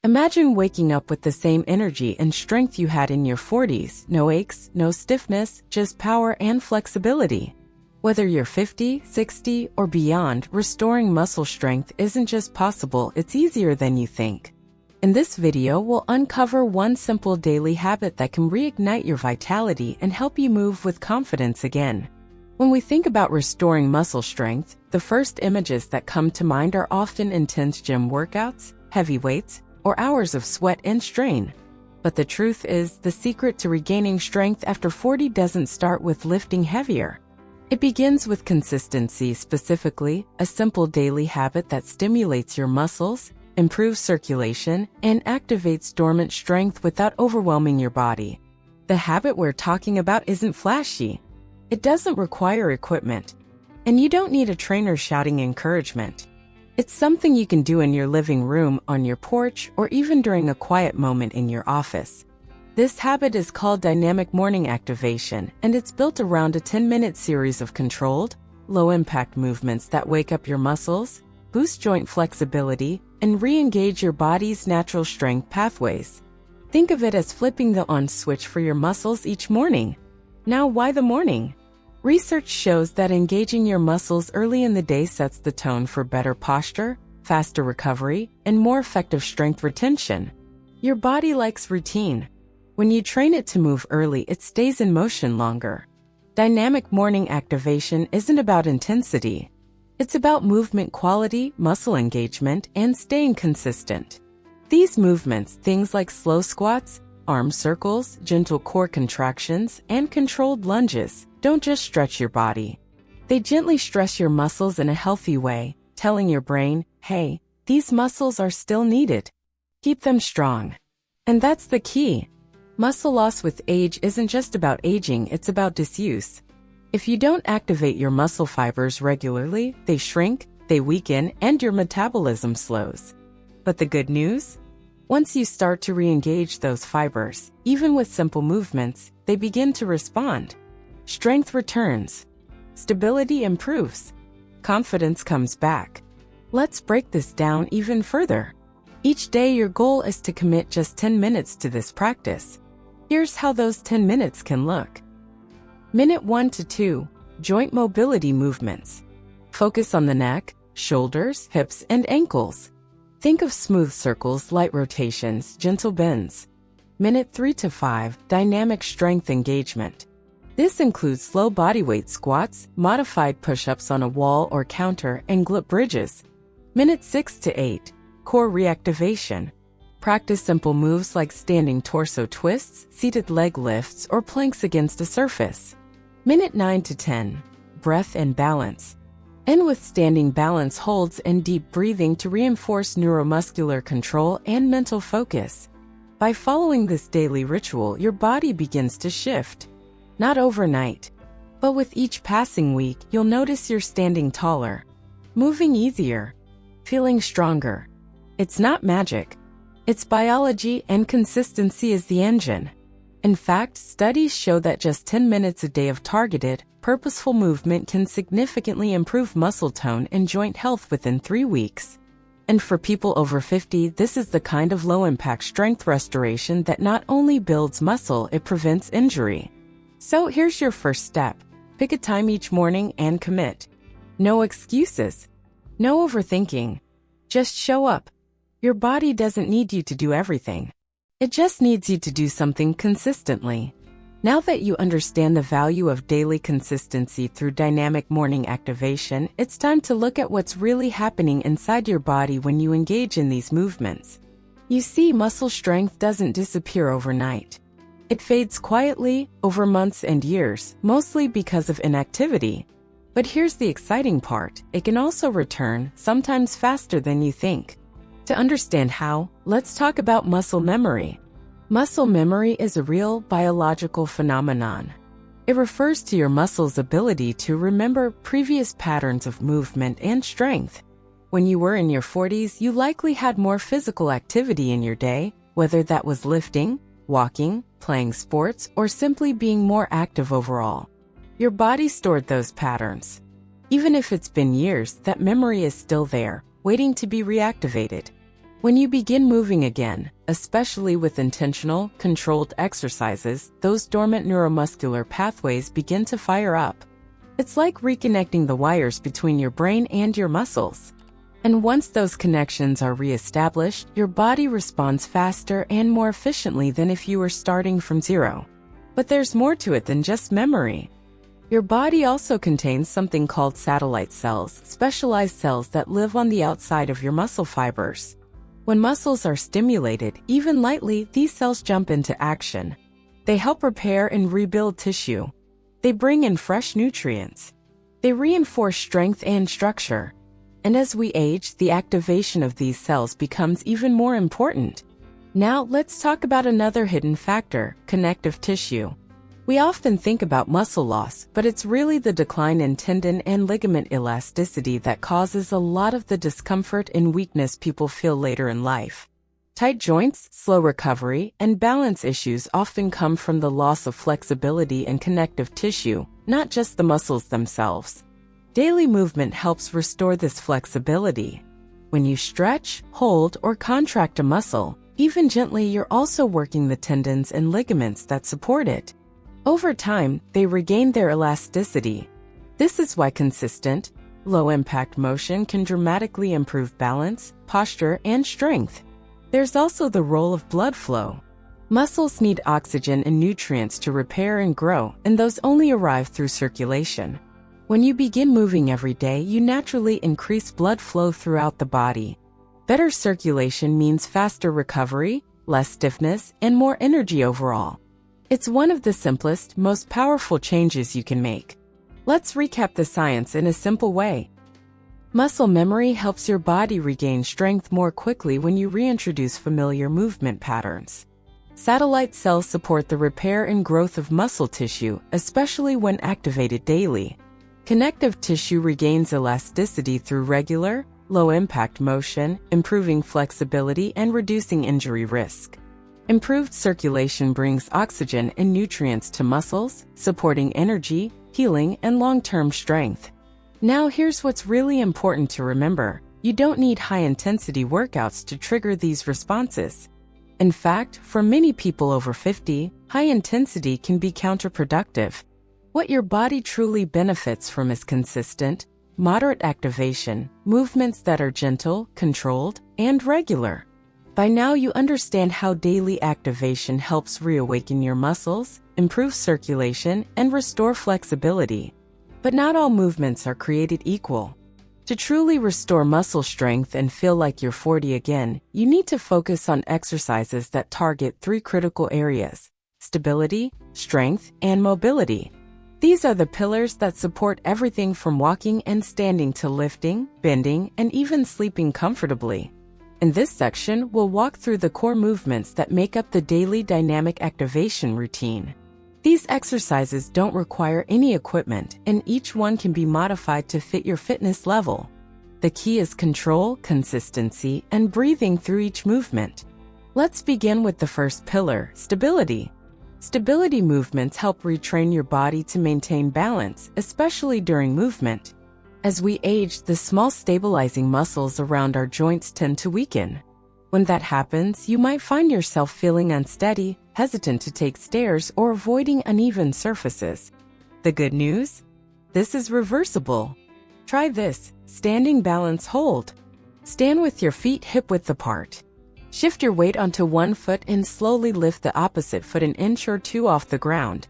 Imagine waking up with the same energy and strength you had in your 40s. No aches, no stiffness, just power and flexibility. Whether you're 50, 60, or beyond, restoring muscle strength isn't just possible, it's easier than you think. In this video, we'll uncover one simple daily habit that can reignite your vitality and help you move with confidence again. When we think about restoring muscle strength, the first images that come to mind are often intense gym workouts, heavy weights, or hours of sweat and strain. But the truth is, the secret to regaining strength after 40 doesn't start with lifting heavier. It begins with consistency, specifically, a simple daily habit that stimulates your muscles, improves circulation, and activates dormant strength without overwhelming your body. The habit we're talking about isn't flashy. It doesn't require equipment. And you don't need a trainer shouting encouragement. It's something you can do in your living room, on your porch, or even during a quiet moment in your office. This habit is called dynamic morning activation, and it's built around a 10-minute series of controlled, low-impact movements that wake up your muscles, boost joint flexibility, and re-engage your body's natural strength pathways. Think of it as flipping the on switch for your muscles each morning. Now, why the morning? Research shows that engaging your muscles early in the day sets the tone for better posture, faster recovery, and more effective strength retention. Your body likes routine. When you train it to move early, it stays in motion longer. Dynamic morning activation isn't about intensity. It's about movement quality, muscle engagement, and staying consistent. These movements, things like slow squats, arm circles, gentle core contractions, and controlled lunges, don't just stretch your body. They gently stress your muscles in a healthy way, telling your brain, hey, these muscles are still needed. Keep them strong. And that's the key. Muscle loss with age isn't just about aging, it's about disuse. If you don't activate your muscle fibers regularly, they shrink, they weaken, and your metabolism slows. But the good news? Once you start to re-engage those fibers, even with simple movements, they begin to respond. Strength returns. Stability improves. Confidence comes back. Let's break this down even further. Each day, your goal is to commit just 10 minutes to this practice. Here's how those 10 minutes can look. Minute 1 to 2, joint mobility movements. Focus on the neck, shoulders, hips, and ankles. Think of smooth circles, light rotations, gentle bends. Minute 3 to 5, dynamic strength engagement. This includes slow bodyweight squats, modified push-ups on a wall or counter, and glute bridges. Minute 6 to 8, core reactivation. Practice simple moves like standing torso twists, seated leg lifts, or planks against a surface. Minute 9 to 10, breath and balance. End with standing balance holds and deep breathing to reinforce neuromuscular control and mental focus. By following this daily ritual, your body begins to shift. Not overnight, but with each passing week, you'll notice you're standing taller, moving easier, feeling stronger. It's not magic. It's biology, and consistency is the engine. In fact, studies show that just 10 minutes a day of targeted, purposeful movement can significantly improve muscle tone and joint health within 3 weeks. And for people over 50, this is the kind of low-impact strength restoration that not only builds muscle, it prevents injury. So here's your first step. Pick a time each morning and commit. No excuses. No overthinking. Just show up. Your body doesn't need you to do everything. It just needs you to do something consistently. Now that you understand the value of daily consistency through dynamic morning activation, it's time to look at what's really happening inside your body when you engage in these movements. You see, muscle strength doesn't disappear overnight. It fades quietly over months and years, mostly because of inactivity. But here's the exciting part. It can also return, sometimes faster than you think. To understand how, let's talk about muscle memory. Muscle memory is a real biological phenomenon. It refers to your muscle's ability to remember previous patterns of movement and strength. When you were in your 40s, you likely had more physical activity in your day, whether that was lifting, walking, playing sports, or simply being more active overall. Your body stored those patterns. Even if it's been years, that memory is still there, waiting to be reactivated. When you begin moving again, especially with intentional, controlled exercises, those dormant neuromuscular pathways begin to fire up. It's like reconnecting the wires between your brain and your muscles. And once those connections are reestablished, your body responds faster and more efficiently than if you were starting from zero. But there's more to it than just memory. Your body also contains something called satellite cells, specialized cells that live on the outside of your muscle fibers. When muscles are stimulated, even lightly, these cells jump into action. They help repair and rebuild tissue. They bring in fresh nutrients. They reinforce strength and structure. And as we age, the activation of these cells becomes even more important. Now, let's talk about another hidden factor, connective tissue. We often think about muscle loss, but it's really the decline in tendon and ligament elasticity that causes a lot of the discomfort and weakness people feel later in life. Tight joints, slow recovery, and balance issues often come from the loss of flexibility and connective tissue, not just the muscles themselves. Daily movement helps restore this flexibility. When you stretch, hold, or contract a muscle, even gently, you're also working the tendons and ligaments that support it. Over time, they regain their elasticity. This is why consistent, low-impact motion can dramatically improve balance, posture, and strength. There's also the role of blood flow. Muscles need oxygen and nutrients to repair and grow, and those only arrive through circulation. When you begin moving every day, you naturally increase blood flow throughout the body. Better circulation means faster recovery, less stiffness, and more energy overall. It's one of the simplest, most powerful changes you can make. Let's recap the science in a simple way. Muscle memory helps your body regain strength more quickly when you reintroduce familiar movement patterns. Satellite cells support the repair and growth of muscle tissue, especially when activated daily. Connective tissue regains elasticity through regular, low-impact motion, improving flexibility and reducing injury risk. Improved circulation brings oxygen and nutrients to muscles, supporting energy, healing, and long-term strength. Now here's what's really important to remember. You don't need high-intensity workouts to trigger these responses. In fact, for many people over 50, high intensity can be counterproductive. What your body truly benefits from is consistent, moderate activation, movements that are gentle, controlled, and regular. By now you understand how daily activation helps reawaken your muscles, improve circulation, and restore flexibility. But not all movements are created equal. To truly restore muscle strength and feel like you're 40 again, you need to focus on exercises that target 3 critical areas: stability, strength, and mobility. These are the pillars that support everything from walking and standing to lifting, bending, and even sleeping comfortably. In this section, we'll walk through the core movements that make up the daily dynamic activation routine. These exercises don't require any equipment, and each one can be modified to fit your fitness level. The key is control, consistency, and breathing through each movement. Let's begin with the first pillar, stability. Stability movements help retrain your body to maintain balance, especially during movement. As we age, the small stabilizing muscles around our joints tend to weaken. When that happens, you might find yourself feeling unsteady, hesitant to take stairs, or avoiding uneven surfaces. The good news? This is reversible. Try this: standing balance hold. Stand with your feet hip-width apart. Shift your weight onto one foot and slowly lift the opposite foot an inch or 2 off the ground.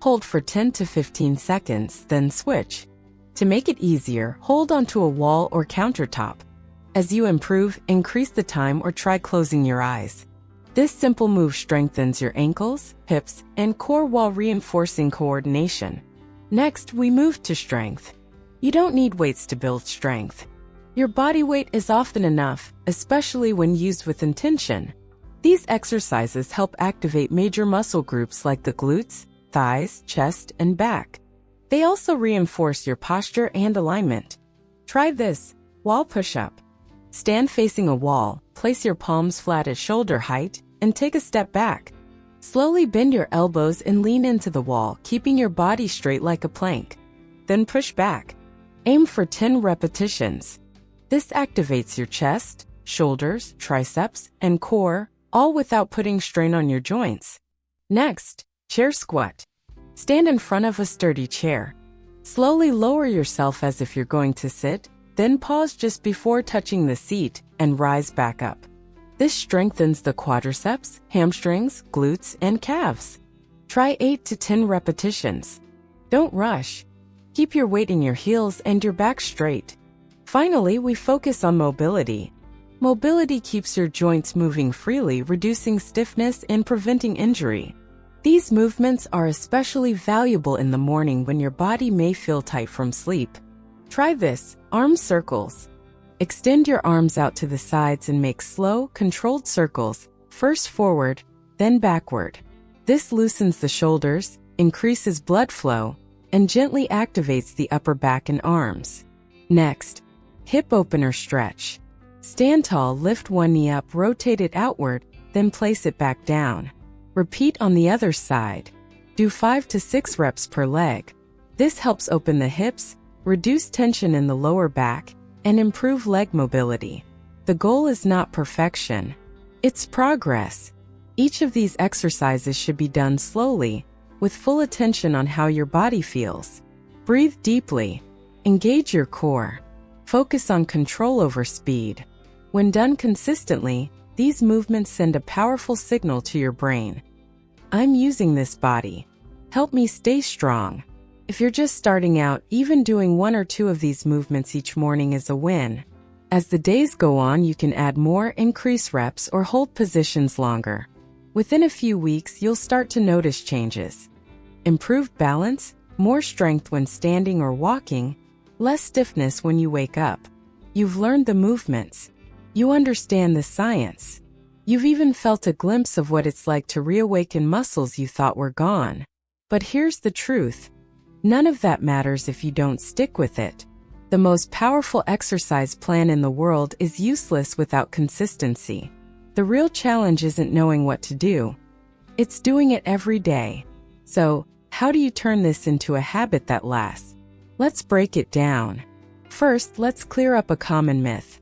Hold for 10 to 15 seconds, then switch. To make it easier, hold onto a wall or countertop. As you improve, increase the time or try closing your eyes. This simple move strengthens your ankles, hips, and core while reinforcing coordination. Next, we move to strength. You don't need weights to build strength. Your body weight is often enough, especially when used with intention. These exercises help activate major muscle groups like the glutes, thighs, chest, and back. They also reinforce your posture and alignment. Try this: wall push-up. Stand facing a wall, place your palms flat at shoulder height, and take a step back. Slowly bend your elbows and lean into the wall, keeping your body straight like a plank. Then push back. Aim for 10 repetitions. This activates your chest, shoulders, triceps, and core, all without putting strain on your joints. Next, chair squat. Stand in front of a sturdy chair. Slowly lower yourself as if you're going to sit, then pause just before touching the seat and rise back up. This strengthens the quadriceps, hamstrings, glutes, and calves. Try 8 to 10 repetitions. Don't rush. Keep your weight in your heels and your back straight. Finally, we focus on mobility. Mobility keeps your joints moving freely, reducing stiffness and preventing injury. These movements are especially valuable in the morning when your body may feel tight from sleep. Try this: arm circles. Extend your arms out to the sides and make slow, controlled circles, first forward, then backward. This loosens the shoulders, increases blood flow, and gently activates the upper back and arms. Next, hip opener stretch. Stand tall, lift one knee up, rotate it outward, then place it back down. Repeat on the other side. Do 5 to 6 reps per leg. This helps open the hips, reduce tension in the lower back, and improve leg mobility. The goal is not perfection. It's progress. Each of these exercises should be done slowly, with full attention on how your body feels. Breathe deeply. Engage your core. Focus on control over speed. When done consistently, these movements send a powerful signal to your brain. I'm using this body. Help me stay strong. If you're just starting out, even doing 1 or 2 of these movements each morning is a win. As the days go on, you can add more, increase reps, or hold positions longer. Within a few weeks, you'll start to notice changes. Improved balance, more strength when standing or walking, less stiffness when you wake up. You've learned the movements. You understand the science. You've even felt a glimpse of what it's like to reawaken muscles you thought were gone. But here's the truth. None of that matters if you don't stick with it. The most powerful exercise plan in the world is useless without consistency. The real challenge isn't knowing what to do. It's doing it every day. So, how do you turn this into a habit that lasts? Let's break it down. First, let's clear up a common myth.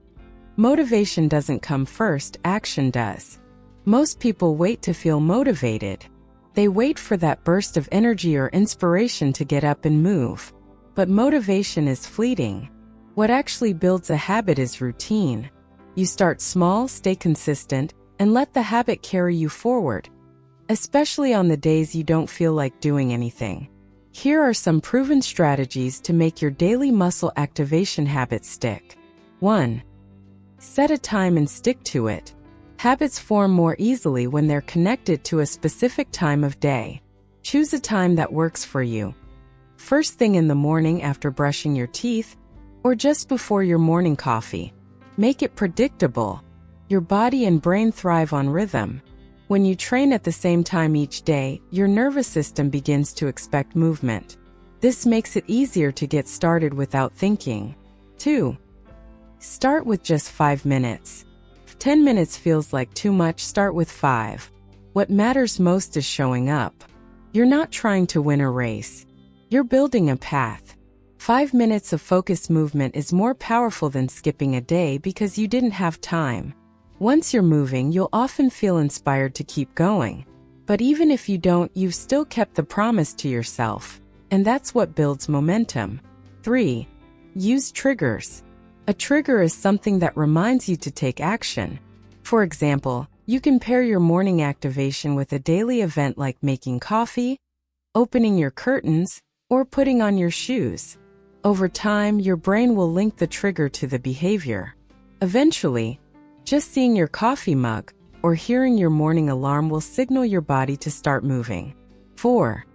Motivation doesn't come first, action does. Most people wait to feel motivated. They wait for that burst of energy or inspiration to get up and move. But motivation is fleeting. What actually builds a habit is routine. You start small, stay consistent, and let the habit carry you forward, especially on the days you don't feel like doing anything. Here are some proven strategies to make your daily muscle activation habit stick. 1. Set a time and stick to it. Habits form more easily when they're connected to a specific time of day. Choose a time that works for you. First thing in the morning after brushing your teeth, or just before your morning coffee. Make it predictable. Your body and brain thrive on rhythm. When you train at the same time each day, your nervous system begins to expect movement. This makes it easier to get started without thinking. 2. Start with just 5 minutes. If 10 minutes feels like too much, start with 5. What matters most is showing up. You're not trying to win a race. You're building a path. 5 minutes of focused movement is more powerful than skipping a day because you didn't have time. Once you're moving, you'll often feel inspired to keep going. But even if you don't, you've still kept the promise to yourself. And that's what builds momentum. 3. Use triggers. A trigger is something that reminds you to take action. For example, you can pair your morning activation with a daily event like making coffee, opening your curtains, or putting on your shoes. Over time, your brain will link the trigger to the behavior. Eventually, just seeing your coffee mug or hearing your morning alarm will signal your body to start moving. 4.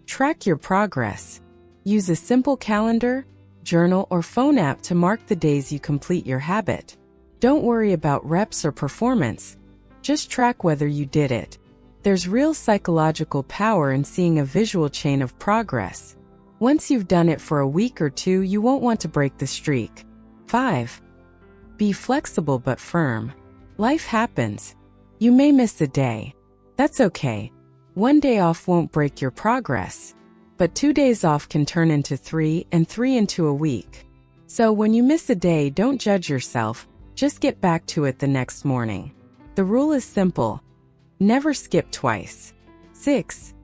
Track your progress. Use a simple calendar, journal, or phone app to mark the days you complete your habit. Don't worry about reps or performance. Just track whether you did it. There's real psychological power in seeing a visual chain of progress. Once you've done it for a week or 2, you won't want to break the streak. 5. Be flexible but firm. Life happens. You may miss a day. That's okay. 1 day off won't break your progress. But 2 days off can turn into 3 and 3 into a week. So when you miss a day, don't judge yourself. Just get back to it the next morning. The rule is simple. Never skip twice. 6.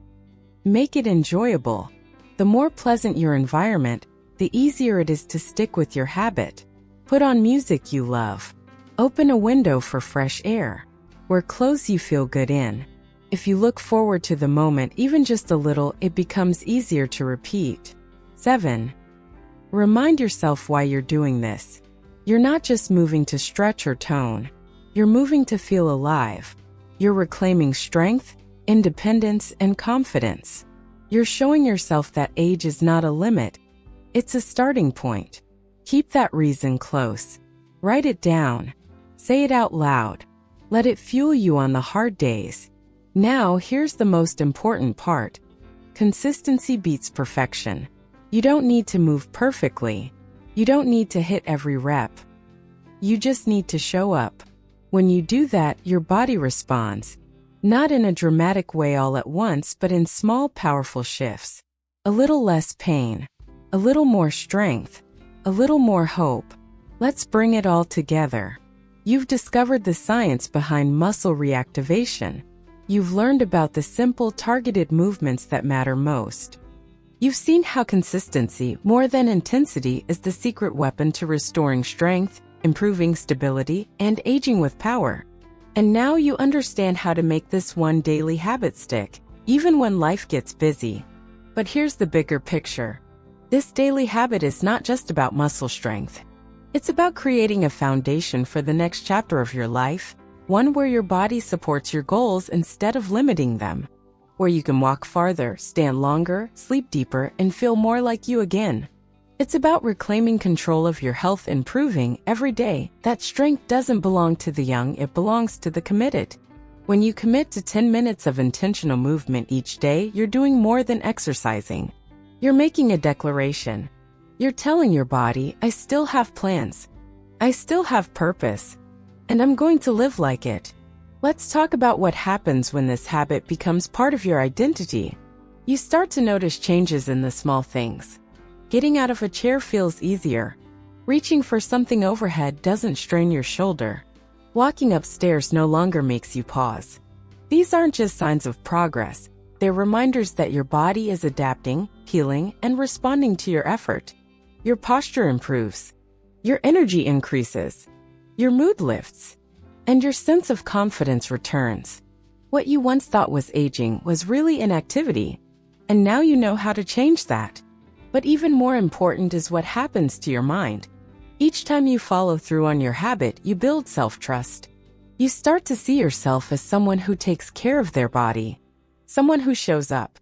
Make it enjoyable. The more pleasant your environment, the easier it is to stick with your habit. Put on music you love. Open a window for fresh air. Wear clothes you feel good in. If you look forward to the moment even just a little, it becomes easier to repeat. 7. Remind yourself why you're doing this. You're not just moving to stretch or tone. You're moving to feel alive. You're reclaiming strength, independence, and confidence. You're showing yourself that age is not a limit. It's a starting point. Keep that reason close. Write it down. Say it out loud. Let it fuel you on the hard days. Now, here's the most important part. Consistency beats perfection. You don't need to move perfectly. You don't need to hit every rep. You just need to show up. When you do that, your body responds. Not in a dramatic way all at once, but in small, powerful shifts. A little less pain. A little more strength. A little more hope. Let's bring it all together. You've discovered the science behind muscle reactivation. You've learned about the simple, targeted movements that matter most. You've seen how consistency, more than intensity, is the secret weapon to restoring strength, improving stability, and aging with power. And now you understand how to make this one daily habit stick, even when life gets busy. But here's the bigger picture. This daily habit is not just about muscle strength. It's about creating a foundation for the next chapter of your life, one where your body supports your goals instead of limiting them, where you can walk farther, stand longer, sleep deeper, and feel more like you again. It's about reclaiming control of your health and proving every day that strength doesn't belong to the young, it belongs to the committed. When you commit to 10 minutes of intentional movement each day, you're doing more than exercising. You're making a declaration. You're telling your body, I still have plans. I still have purpose. And I'm going to live like it. Let's talk about what happens when this habit becomes part of your identity. You start to notice changes in the small things. Getting out of a chair feels easier. Reaching for something overhead doesn't strain your shoulder. Walking upstairs no longer makes you pause. These aren't just signs of progress. They're reminders that your body is adapting, healing, and responding to your effort. Your posture improves. Your energy increases. Your mood lifts. And your sense of confidence returns. What you once thought was aging was really inactivity. And now you know how to change that. But even more important is what happens to your mind. Each time you follow through on your habit, you build self-trust. You start to see yourself as someone who takes care of their body. Someone who shows up.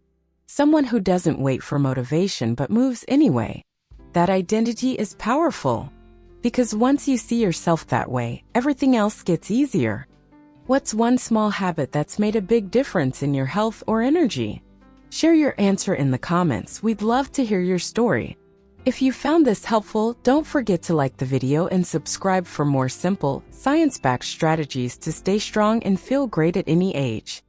Someone who doesn't wait for motivation but moves anyway. That identity is powerful. Because once you see yourself that way, everything else gets easier. What's one small habit that's made a big difference in your health or energy? Share your answer in the comments. We'd love to hear your story. If you found this helpful, don't forget to like the video and subscribe for more simple, science-backed strategies to stay strong and feel great at any age.